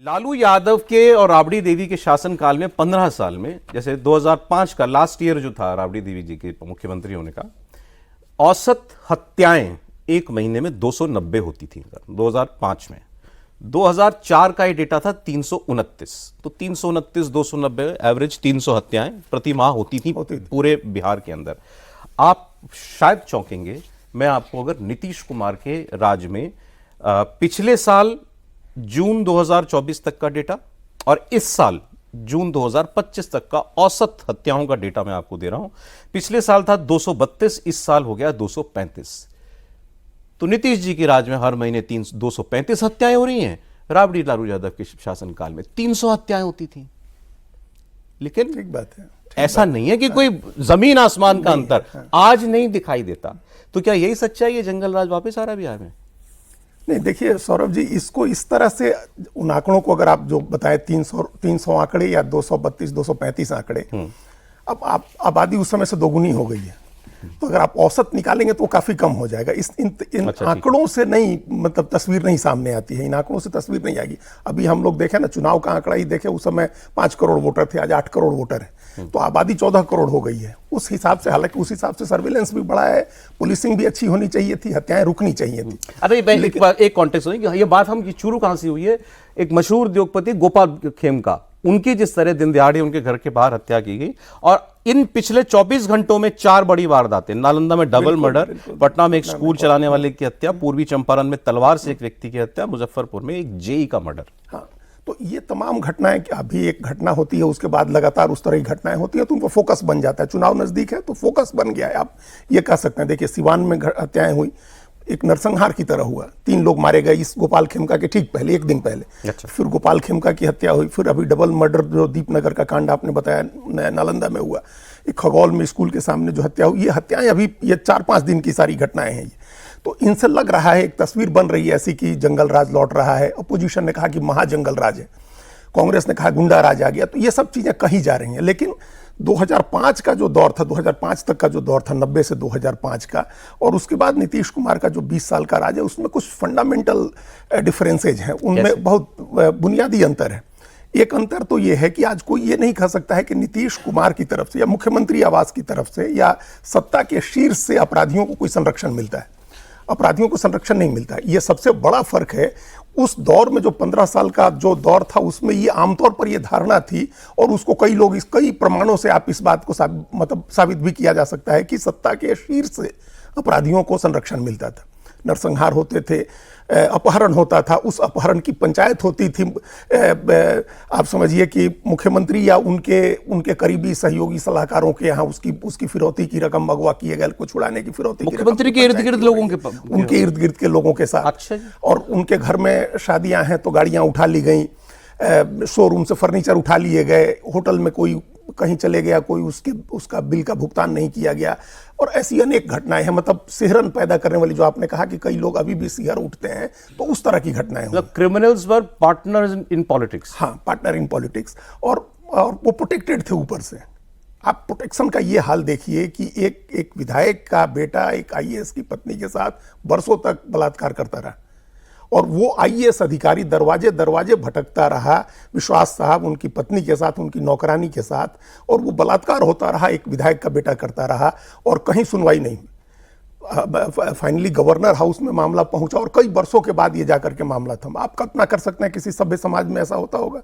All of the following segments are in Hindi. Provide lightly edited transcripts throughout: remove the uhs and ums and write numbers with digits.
लालू यादव के और राबड़ी देवी के शासनकाल में 15 साल में, जैसे 2005 का लास्ट ईयर जो था राबड़ी देवी जी के मुख्यमंत्री होने का, औसत हत्याएं एक महीने में 290 होती थी 2005 में। 2004 का ये डेटा था 329, तो 329 290 एवरेज 300 हत्याएं प्रति माह होती थी पूरे बिहार के अंदर। आप शायद चौंकेंगे, मैं आपको अगर नीतीश कुमार के राज में पिछले साल जून 2024 तक का डेटा और इस साल जून 2025 तक का औसत हत्याओं का डेटा मैं आपको दे रहा हूं। पिछले साल था 232, इस साल हो गया 235। तो नीतीश जी के राज में हर महीने 235 हत्याएं हो रही हैं। राबड़ी लालू यादव के शासनकाल में 300 हत्याएं होती थी। लेकिन ठीक बात है, ऐसा नहीं है कि कोई जमीन आसमान का अंतर आज नहीं दिखाई देता। तो क्या यही सच्चाई है, जंगल राज वापस आ रहा है बिहार में? नहीं, देखिए सौरभ जी, इसको इस तरह से उन आंकड़ों को अगर आप जो बताए 300 आंकड़े या 232 235 आंकड़े, अब आप आबादी उस समय से दोगुनी हो गई है, तो अगर आप औसत निकालेंगे तो काफी कम हो जाएगा। इन आंकड़ों से नहीं, मतलब तस्वीर नहीं सामने आती है, इन आंकड़ों से तस्वीर नहीं आएगी। अभी हम लोग देखें ना, चुनाव का आंकड़ा ही देखें, उस समय 5 करोड़ वोटर थे, आज 8 करोड़ वोटर है, तो आबादी 14 करोड़ हो गई है। उस हिसाब से, हालांकि उस हिसाब से सर्विलेंस भी बढ़ा है, पुलिसिंग भी अच्छी होनी चाहिए थी, हत्याएं रुकनी चाहिए थी। अरे एक कॉन्टेक्स्ट होगी, ये बात हम शुरू कहां से हुई है? एक मशहूर उद्योगपति गोपाल खेमका, उनकी जिस तरह दिन दिहाड़े उनके घर के बाहर हत्या की गई, और इन पिछले 24 घंटों में 4 बड़ी वारदातें, नालंदा में डबल मर्डर, पटना में एक स्कूल चलाने वाले की हत्या, पूर्वी चंपारण में तलवार से एक व्यक्ति की हत्या, मुजफ्फरपुर में एक जेई का मर्डर। हाँ, तो ये तमाम घटनाएं, अभी एक घटना होती है, उसके बाद लगातार उस तरह की घटनाएं होती है, तो उनको फोकस बन जाता है। चुनाव नजदीक है तो फोकस बन गया है, आप ये कह सकते हैं। देखिए, सिवान में हत्याएं हुई, एक नरसंहार की तरह हुआ, 3 लोग मारे गए इस गोपाल खेमका के ठीक पहले, एक दिन पहले। अच्छा। फिर गोपाल खेमका की हत्या हुई, फिर अभी डबल मर्डर जो दीपनगर का कांड आपने बताया नालंदा में हुआ, एक खगौल में स्कूल के सामने जो हत्या हुई, ये हत्याएं अभी ये 4-5 दिन की सारी घटनाएं हैं ये। तो इनसे लग रहा है, एक तस्वीर बन रही है ऐसी कि जंगल राज लौट रहा है। अपोजिशन ने कहा कि महाजंगल राज है, कांग्रेस ने कहा गुंडा राज आ गया। तो ये सब चीजें कही जा रही हैं, लेकिन 2005 का जो दौर था, 2005 तक का जो दौर था, 90 से 2005 का, और उसके बाद नीतीश कुमार का जो 20 साल का राज है, उसमें कुछ फंडामेंटल डिफरेंसेज हैं, उनमें बहुत बुनियादी अंतर है। एक अंतर तो ये है कि आज कोई ये नहीं कह सकता है कि नीतीश कुमार की तरफ से या मुख्यमंत्री आवास की तरफ से या सत्ता के शीर्ष से अपराधियों को कोई संरक्षण मिलता है। अपराधियों को संरक्षण नहीं मिलता है, ये सबसे बड़ा फर्क है। उस दौर में जो 15 साल का जो दौर था, उसमें ये आमतौर पर ये धारणा थी, और उसको कई लोग, कई प्रमाणों से आप इस बात को साबित भी किया जा सकता है कि सत्ता के शीर्ष से अपराधियों को संरक्षण मिलता था। नरसंहार होते थे, अपहरण होता था, उस अपहरण की पंचायत होती थी। आप समझिए कि मुख्यमंत्री या उनके करीबी सहयोगी सलाहकारों के यहाँ उसकी फिरौती की रकम मंगवा किए गए, को छुड़ाने की फिरौती, मुख्यमंत्री के इर्द गिर्द लोगों के, उनके इर्द गिर्द के लोगों के साथ। अच्छा। और उनके घर में शादियां हैं तो गाड़ियां उठा ली गई, शोरूम से फर्नीचर उठा लिए गए, होटल में कोई कहीं चले गया, कोई उसका बिल का भुगतान नहीं किया गया, और ऐसी अनेक घटनाएं हैं। मतलब सिहरन पैदा करने वाली, जो आपने कहा कि कई लोग अभी भी सिहर उठते हैं, तो उस तरह की घटनाएं हुई। Criminals were partners in politics. हाँ, पार्टनर इन पॉलिटिक्स, और वो प्रोटेक्टेड थे ऊपर से। आप प्रोटेक्शन का ये हाल देखिए कि एक विधायक का बेटा एक आईएएस की पत्नी के साथ बरसों तक बलात्कार करता रहा, और वो आईएएस अधिकारी दरवाजे दरवाजे भटकता रहा, विश्वास साहब उनकी पत्नी के साथ, उनकी नौकरानी के साथ, और वो बलात्कार होता रहा, एक विधायक का बेटा करता रहा, और कहीं सुनवाई नहीं। फाइनली गवर्नर हाउस में मामला पहुंचा, और कई वर्षों के बाद ये जाकर के मामला थमा। आप कल्पना कर सकते हैं किसी सभ्य समाज में ऐसा होता होगा?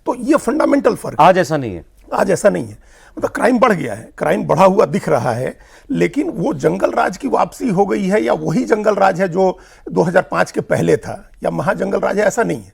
तो ये फंडामेंटल फर्क। आज ऐसा नहीं है, आज ऐसा नहीं है। मतलब क्राइम बढ़ गया है, क्राइम बढ़ा हुआ दिख रहा है, लेकिन वो जंगल राज की वापसी हो गई है, या वही जंगल राज है जो 2005 के पहले था, या महाजंगल राज है, ऐसा नहीं है।